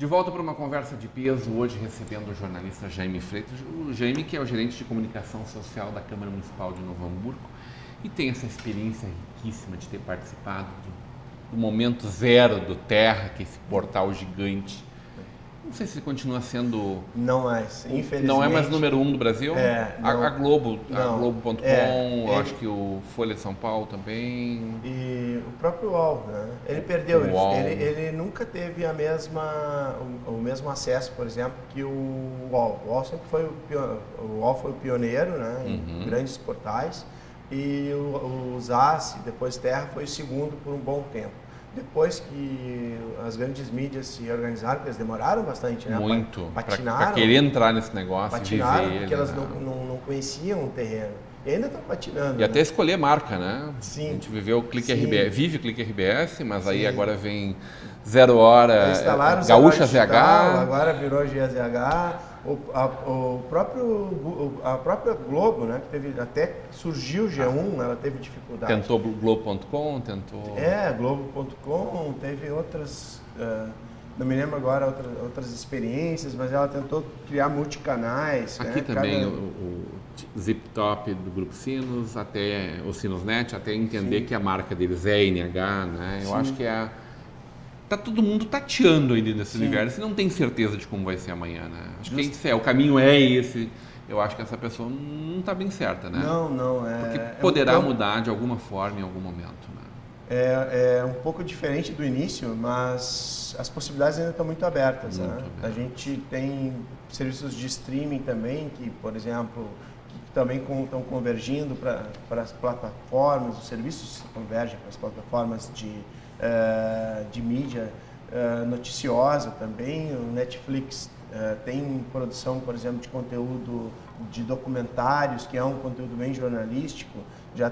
De volta para uma conversa de peso, hoje recebendo o jornalista Jaime Freitas. O Jaime, que é o gerente de comunicação social da Câmara Municipal de Novo Hamburgo e tem essa experiência riquíssima de ter participado do momento zero do Terra, que é esse portal gigante. Não sei se ele continua sendo... Não mais, infelizmente. Não é mais número 1 do Brasil? Não, a Globo, a Globo.com, acho que o Folha de São Paulo também. E o próprio UOL, né? Ele perdeu, ele nunca teve o mesmo acesso, por exemplo, que o UOL. O UOL sempre foi o pioneiro, né? Em grandes portais, e o ZAS, depois Terra, foi o segundo por um bom tempo. Depois que as grandes mídias se organizaram, porque eles demoraram bastante, né? Muito, patinaram. Para querer entrar nesse negócio e viver porque elas não conheciam o terreno. E ainda estão patinando. E até escolher marca, né? Sim. A gente viveu o Clique RBS, vive o Clique RBS, mas aí agora vem 0 Hora, Gaúcha ZH. Agora virou GZH. A própria Globo, né, que teve, até surgiu o G1, ela teve dificuldade. Tentou Globo.com, tentou... Globo.com, teve outras, não me lembro agora, outras experiências, mas ela tentou criar multicanais. Aqui né? Também o Zip Top do Grupo Sinos, até o Sinosnet, até entender que a marca deles é NH, né? Eu acho que todo mundo tateando ainda nesse universo e não tem certeza de como vai ser amanhã, né? Acho que quem disser, o caminho é esse, eu acho que essa pessoa não está bem certa, né? Não. Porque poderá mudar de alguma forma em algum momento, né? É um pouco diferente do início, mas as possibilidades ainda estão muito abertas, né? A gente tem serviços de streaming também, que, por exemplo, que também estão convergindo para as plataformas, os serviços convergem para as plataformas de mídia noticiosa também. O Netflix tem produção, por exemplo, de conteúdo de documentários, que é um conteúdo bem jornalístico, já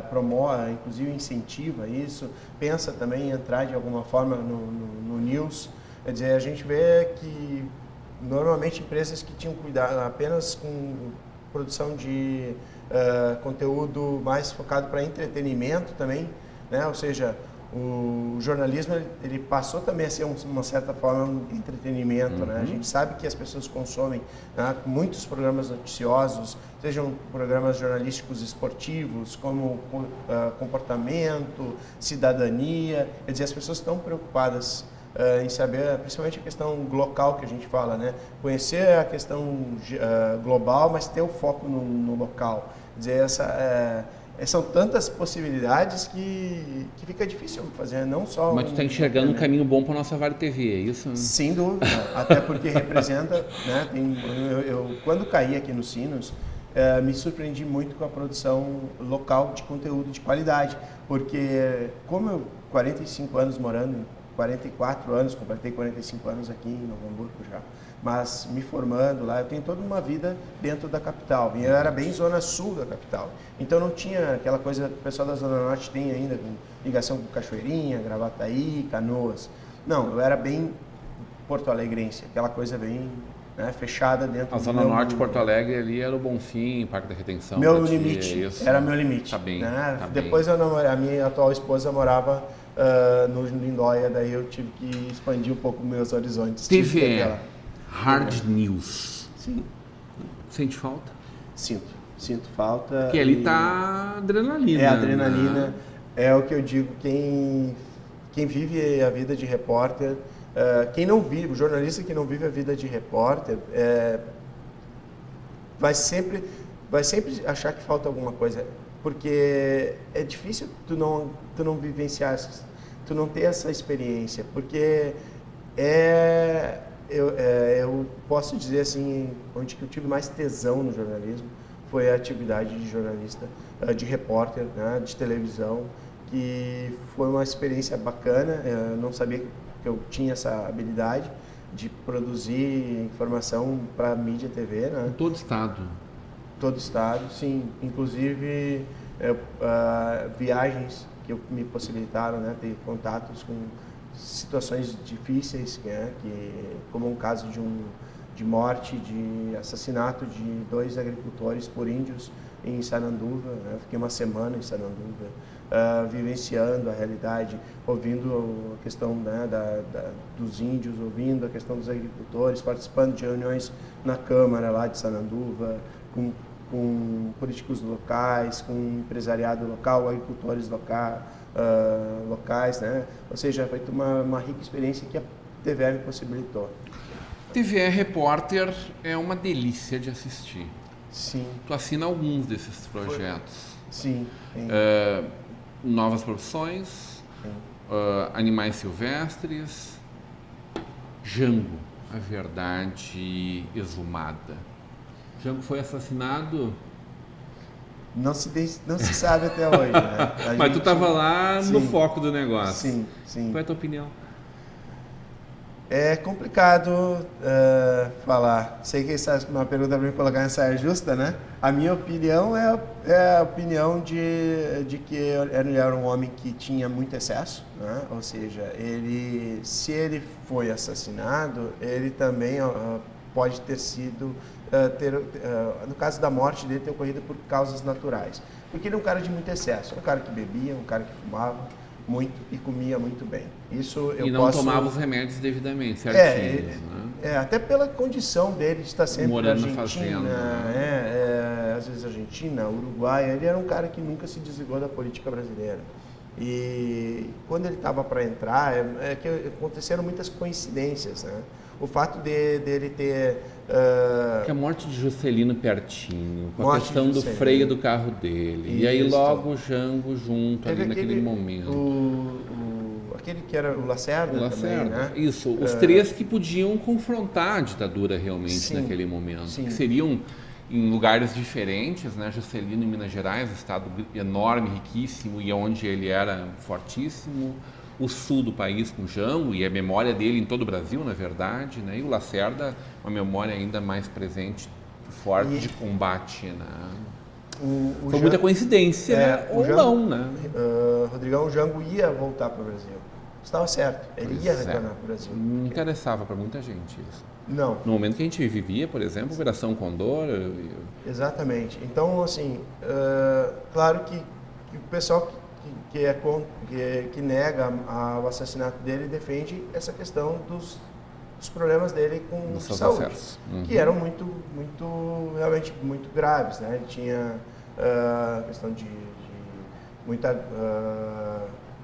promove, inclusive incentiva isso, pensa também em entrar de alguma forma no news. Quer dizer, a gente vê que normalmente empresas que tinham cuidado apenas com produção de conteúdo mais focado para entretenimento também, né? Ou seja, o jornalismo ele passou também a ser uma certa forma um entretenimento, né? A gente sabe que as pessoas consomem, né, muitos programas noticiosos, sejam programas jornalísticos esportivos, como comportamento, cidadania. Quer dizer, as pessoas estão preocupadas em saber, principalmente a questão local que a gente fala, né? Conhecer a questão global, mas ter o foco no local. Quer dizer, são tantas possibilidades que fica difícil fazer, não só... Mas tu está enxergando um caminho bom para a nossa Vale TV, é isso? Sem dúvida, até porque representa, né? Eu quando caí aqui no Sinos, me surpreendi muito com a produção local de conteúdo de qualidade, porque como eu 45 anos morando, 44 anos, completei 45 anos aqui em Novo Hamburgo já, mas me formando lá, eu tenho toda uma vida dentro da capital, e eu era bem zona sul da capital, então não tinha aquela coisa que o pessoal da Zona Norte tem ainda, com ligação com Cachoeirinha, Gravataí, Canoas. Não, eu era bem porto-alegrense, aquela coisa bem, né, fechada dentro do... A Zona Norte de Porto Alegre ali era o Bonfim, Parque da Redenção. Meu limite, era meu limite. Tá bem, né? tá Depois bem. A minha atual esposa morava no Lindóia, daí eu tive que expandir um pouco meus horizontes. TV Hard News. Sim. Sente falta? Sinto falta. Porque ali tá adrenalina. É adrenalina, né? É o que eu digo, quem vive a vida de repórter, quem não vive, o jornalista que não vive a vida de repórter, vai sempre achar que falta alguma coisa, porque é difícil tu não vivenciar, tu não ter essa experiência, porque eu posso dizer assim, onde que eu tive mais tesão no jornalismo foi a atividade de jornalista, de repórter, né, de televisão, que foi uma experiência bacana. Eu não sabia que eu tinha essa habilidade de produzir informação para mídia TV, né? Em todo estado. Todo estado, sim. Inclusive viagens que me possibilitaram, né, ter contatos com situações difíceis, né, como um caso de morte, de assassinato de 2 agricultores por índios em Sananduva, né? Fiquei uma semana em Sananduva. vivenciando a realidade, ouvindo a questão, né, dos índios, ouvindo a questão dos agricultores, participando de reuniões na Câmara lá de Sananduva, com políticos locais, com empresariado local, agricultores locais, né? Ou seja, foi uma rica experiência que a TVE me possibilitou. TVE Repórter é uma delícia de assistir. Sim. Tu assina alguns desses projetos. Sim. Novas profissões, animais silvestres, Jango, a verdade exumada. Jango foi assassinado? Não se sabe até hoje, né? Mas tu estava lá no foco do negócio. Sim. Qual é a tua opinião? É complicado falar. Sei que essa é uma pergunta para me colocar nessa saia justa, né? A minha opinião é a opinião de que ele era um homem que tinha muito excesso, né? Ou seja, se ele foi assassinado, ele também pode ter sido, no caso da morte dele, ter ocorrido por causas naturais. Porque ele é um cara de muito excesso, um cara que bebia, um cara que fumava muito e comia muito bem. Isso eu não tomava os remédios devidamente, certinhos, né? Até pela condição dele de estar sempre morando na Argentina, na fazenda, às vezes Argentina, Uruguai. Ele era um cara que nunca se desligou da política brasileira. E quando ele estava para entrar, que aconteceram muitas coincidências, né? O fato dele ter... Que a morte de Juscelino pertinho, com a questão do freio do carro dele. Isso. E aí logo o Jango junto ali naquele momento. Aquele que era o Lacerda também, né? Isso, os três que podiam confrontar a ditadura realmente naquele momento. Sim. Que seriam em lugares diferentes, né? Juscelino em Minas Gerais, um estado enorme, riquíssimo e onde ele era fortíssimo. O sul do país com Jango e a memória dele em todo o Brasil, na verdade, né? E o Lacerda, uma memória ainda mais presente, forte de combate, né? Foi muita coincidência, né? Ou Jango, não, né? Rodrigão, o Jango ia voltar para o Brasil. Estava certo, ele ia retornar para o Brasil. Não interessava para muita gente isso. Não. No momento que a gente vivia, por exemplo, Operação Condor... Exatamente. Então, assim, claro que o pessoal que nega o assassinato dele defende essa questão dos problemas dele com saúde, que eram realmente muito graves, né? Ele tinha questão de muita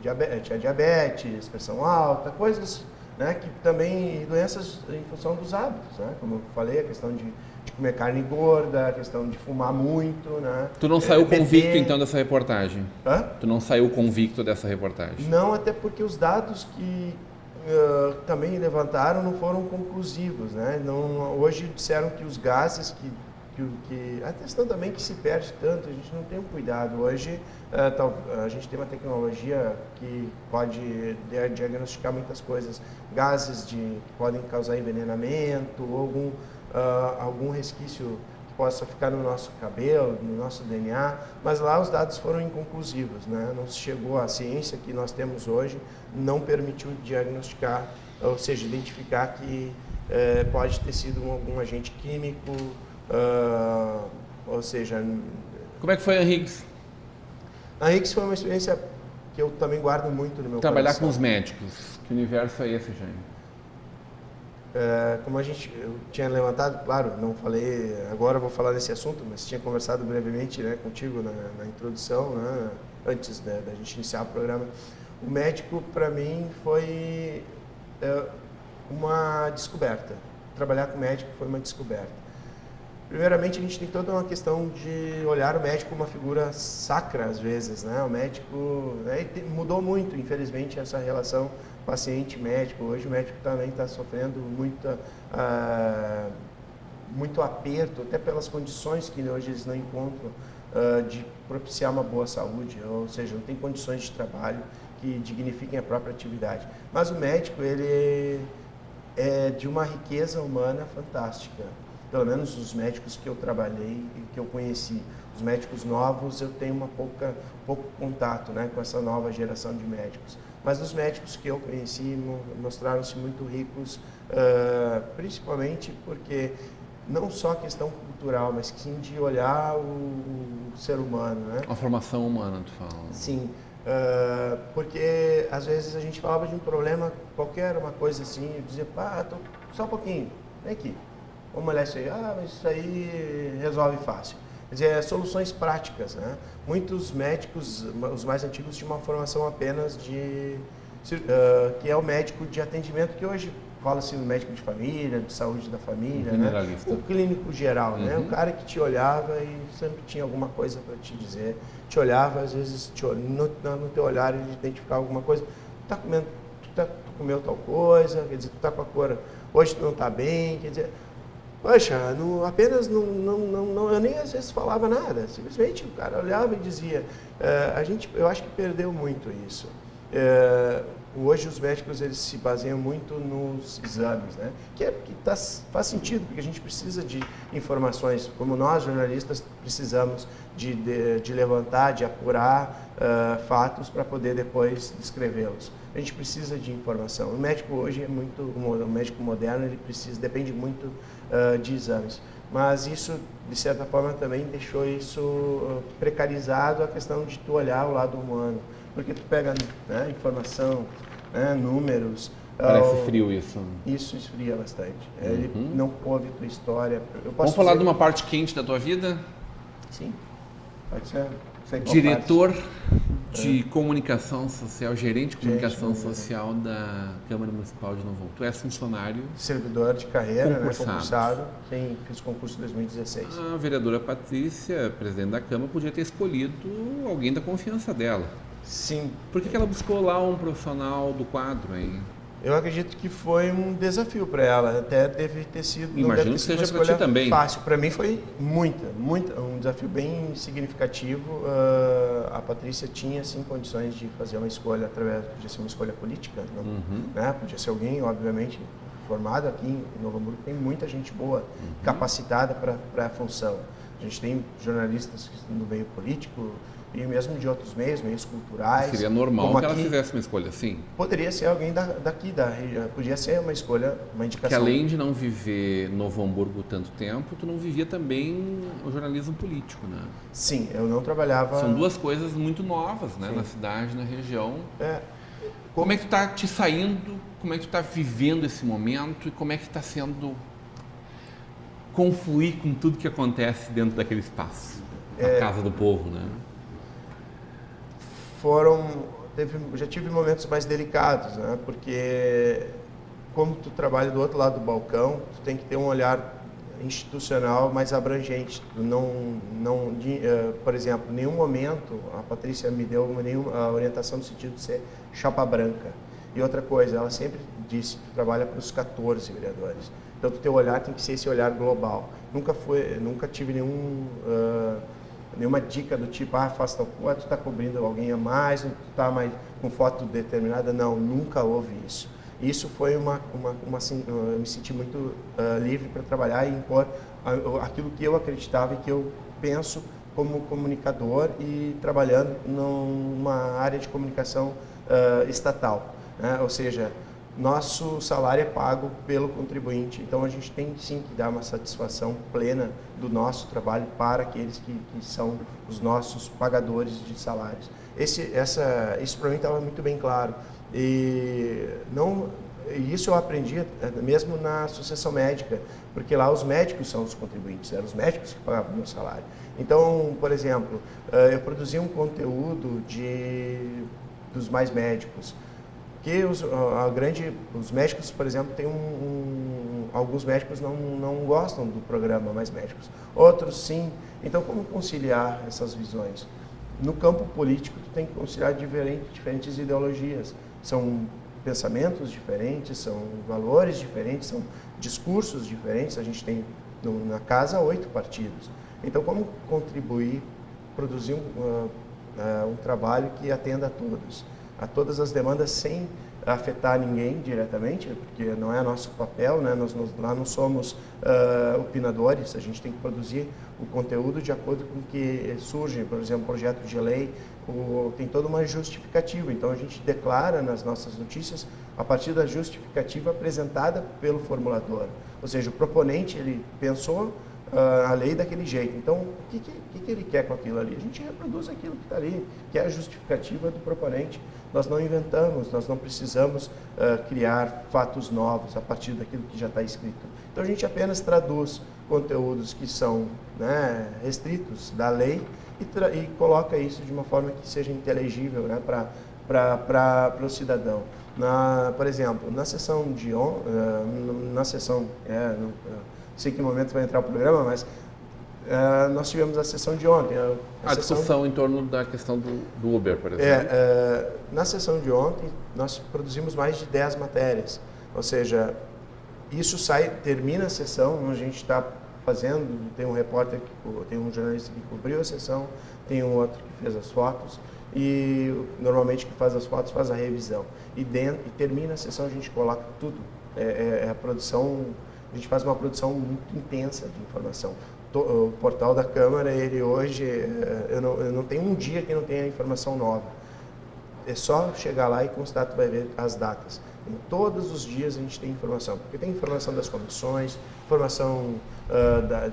diabetes, pressão alta, coisas, né? Que também doenças em função dos hábitos, né? Como eu falei, a questão de comer carne gorda, a questão de fumar muito, né? Tu não saiu convicto então dessa reportagem? Hã? Tu não saiu convicto dessa reportagem? Não, até porque os dados que também levantaram não foram conclusivos, né? Hoje disseram que os gases a questão também que se perde tanto, a gente não tem um cuidado. Hoje a gente tem uma tecnologia que pode diagnosticar muitas coisas, gases que podem causar envenenamento ou algum resquício que possa ficar no nosso cabelo, no nosso DNA, mas lá os dados foram inconclusivos, né? Não se chegou à ciência que nós temos hoje, não permitiu diagnosticar, ou seja, identificar que pode ter sido algum agente químico, ou seja... Como é que foi a Higgs? A Higgs foi uma experiência que eu também guardo muito no meu Trabalhar coração. com os médicos, que universo é esse, Jaime? Como eu tinha levantado, claro, não falei, agora vou falar desse assunto, mas tinha conversado brevemente, né, contigo na introdução, né, antes da gente iniciar o programa. O médico, para mim, foi uma descoberta. Trabalhar com médico foi uma descoberta. Primeiramente, a gente tem toda uma questão de olhar o médico como uma figura sacra, às vezes, né? O médico mudou muito, infelizmente, essa relação paciente-médico. Hoje o médico também está sofrendo muito aperto, até pelas condições que hoje eles não encontram de propiciar uma boa saúde, ou seja, não tem condições de trabalho que dignifiquem a própria atividade. Mas o médico, ele é de uma riqueza humana fantástica. Pelo menos os médicos que eu trabalhei e que eu conheci. Os médicos novos, eu tenho pouco contato, né, com essa nova geração de médicos. Mas os médicos que eu conheci mostraram-se muito ricos, principalmente porque não só a questão cultural, mas sim de olhar o ser humano, né? A formação humana, tu fala. Sim. Porque às vezes a gente falava de um problema qualquer, uma coisa assim, e dizia, só um pouquinho, vem aqui, vamos olhar isso aí, mas isso aí resolve fácil. Quer dizer, soluções práticas, né? Muitos médicos, os mais antigos, tinham uma formação apenas que é o médico de atendimento, que hoje fala-se no médico de família, de saúde da família, né? O clínico geral, né? O cara que te olhava e sempre tinha alguma coisa para te dizer, te olhava, às vezes no teu olhar ele identificava alguma coisa, tu comeu tal coisa, quer dizer, tu tá com a cor, hoje tu não tá bem, quer dizer, poxa, eu nem às vezes falava nada, simplesmente o cara olhava e dizia, eu acho que perdeu muito isso. Hoje os médicos eles se baseiam muito nos exames, né? Faz sentido, porque a gente precisa de informações, como nós jornalistas precisamos de levantar, de apurar fatos para poder depois descrevê-los. A gente precisa de informação. O médico hoje o médico moderno ele depende muito de exames. Mas isso, de certa forma, também deixou isso precarizado, a questão de tu olhar o lado humano. Porque tu pega, né, informação, né, números... Parece frio isso. Isso esfria bastante. Ele não ouve tua história. Vamos falar de uma parte quente da tua vida? Sim, pode ser. Diretor de comunicação social, gerente de comunicação social da Câmara Municipal de Novo Hamburgo. Tu és funcionário? Servidor de carreira, concursado. Fiz concurso em 2016. A vereadora Patrícia, presidente da Câmara, podia ter escolhido alguém da confiança dela. Sim. Por que ela buscou lá um profissional do quadro, hein? Eu acredito que foi um desafio para ela, até deve ter sido. Imagino que seja para ti também. Fácil, para mim foi um desafio bem significativo. A Patrícia tinha sim condições de fazer uma escolha podia ser uma escolha política, né? Podia ser alguém, obviamente, formado aqui em Novo Hamburgo. Tem muita gente boa, capacitada para a função. A gente tem jornalistas no meio político e mesmo de outros meios culturais. Seria normal que ela fizesse uma escolha assim? Poderia ser alguém daqui da região, podia ser uma escolha, uma indicação. Que além de não viver Novo Hamburgo tanto tempo, tu não vivia também o jornalismo político, né? Sim, eu não trabalhava... São duas coisas muito novas, né? Na cidade, na região. Como é que tu está te saindo, como é que tu está vivendo esse momento e como é que está sendo confluir com tudo que acontece dentro daquele espaço, a Casa do Povo, né? Já tive momentos mais delicados, né? Porque como tu trabalha do outro lado do balcão, tu tem que ter um olhar institucional mais abrangente. Por exemplo, em nenhum momento a Patrícia me deu nenhuma orientação no sentido de ser chapa branca. E outra coisa, ela sempre disse que tu trabalha para os 14 vereadores. Então, o teu olhar tem que ser esse olhar global. Nunca tive nenhuma dica do tipo, faz tal coisa, tu está cobrindo alguém a mais, tu está mais com foto determinada. Não, nunca houve isso. Isso foi eu me senti muito livre para trabalhar e impor aquilo que eu acreditava e que eu penso como comunicador e trabalhando numa área de comunicação estatal, né? Ou seja, nosso salário é pago pelo contribuinte, então a gente tem sim que dar uma satisfação plena do nosso trabalho para aqueles que são os nossos pagadores de salários. Isso para mim estava muito bem claro. E isso eu aprendi mesmo na associação médica, porque lá os médicos são os contribuintes, eram os médicos que pagavam o meu salário. Então, por exemplo, eu produzia um conteúdo dos mais médicos, que os médicos, por exemplo, alguns médicos não gostam do programa Mais Médicos, outros sim. Então, como conciliar essas visões? No campo político, tu tem que conciliar diferentes ideologias. São pensamentos diferentes, são valores diferentes, são discursos diferentes. A gente tem na casa 8 partidos. Então, como contribuir, produzir um trabalho que atenda a todas as demandas sem afetar ninguém diretamente, porque não é nosso papel, né? Nós lá não somos opinadores, a gente tem que produzir o conteúdo de acordo com o que surge, por exemplo, projeto de lei, tem toda uma justificativa, então a gente declara nas nossas notícias a partir da justificativa apresentada pelo formulador, ou seja, o proponente ele pensou, a lei daquele jeito. Então, o que ele quer com aquilo ali? A gente reproduz aquilo que está ali, que é a justificativa do proponente. Nós não inventamos, nós não precisamos criar fatos novos a partir daquilo que já está escrito. Então, a gente apenas traduz conteúdos que são, né, restritos da lei e coloca isso de uma forma que seja inteligível, né, para o cidadão. Por exemplo, na sessão de não sei que momento vai entrar o programa, mas nós tivemos a sessão de ontem. A discussão em torno da questão do Uber, por exemplo. Na sessão de ontem, nós produzimos mais de 10 matérias, ou seja, isso termina a sessão, a gente está fazendo, tem um repórter, tem um jornalista que cobriu a sessão, tem um outro que fez as fotos, e normalmente que faz as fotos faz a revisão. E termina a sessão, a gente coloca tudo. A produção, a gente faz uma produção muito intensa de informação. O portal da Câmara, ele hoje, eu não tenho um dia que não tenha informação nova. É só chegar lá e constar, tu vai ver as datas. Em todos os dias a gente tem informação, porque tem informação das comissões, informação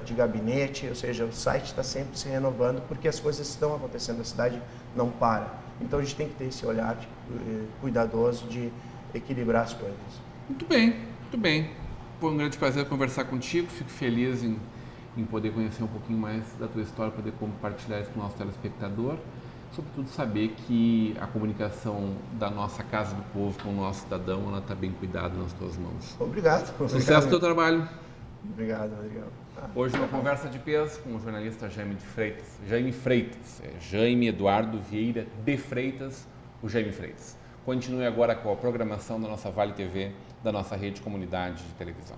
de gabinete, ou seja, o site está sempre se renovando, porque as coisas estão acontecendo, a cidade não para. Então a gente tem que ter esse olhar cuidadoso de equilibrar as coisas. Muito bem, muito bem. Foi um grande prazer conversar contigo, fico feliz em poder conhecer um pouquinho mais da tua história, poder compartilhar isso com o nosso telespectador. Sobretudo saber que a comunicação da nossa Casa do Povo com o nosso cidadão, ela está bem cuidada nas tuas mãos. Obrigado. Sucesso no teu trabalho. Obrigado. Hoje uma conversa de peso com o jornalista Jaime Freitas. Jaime Eduardo Vieira de Freitas, o Jaime Freitas. Continue agora com a programação da nossa Vale TV, da nossa rede comunidade de televisão.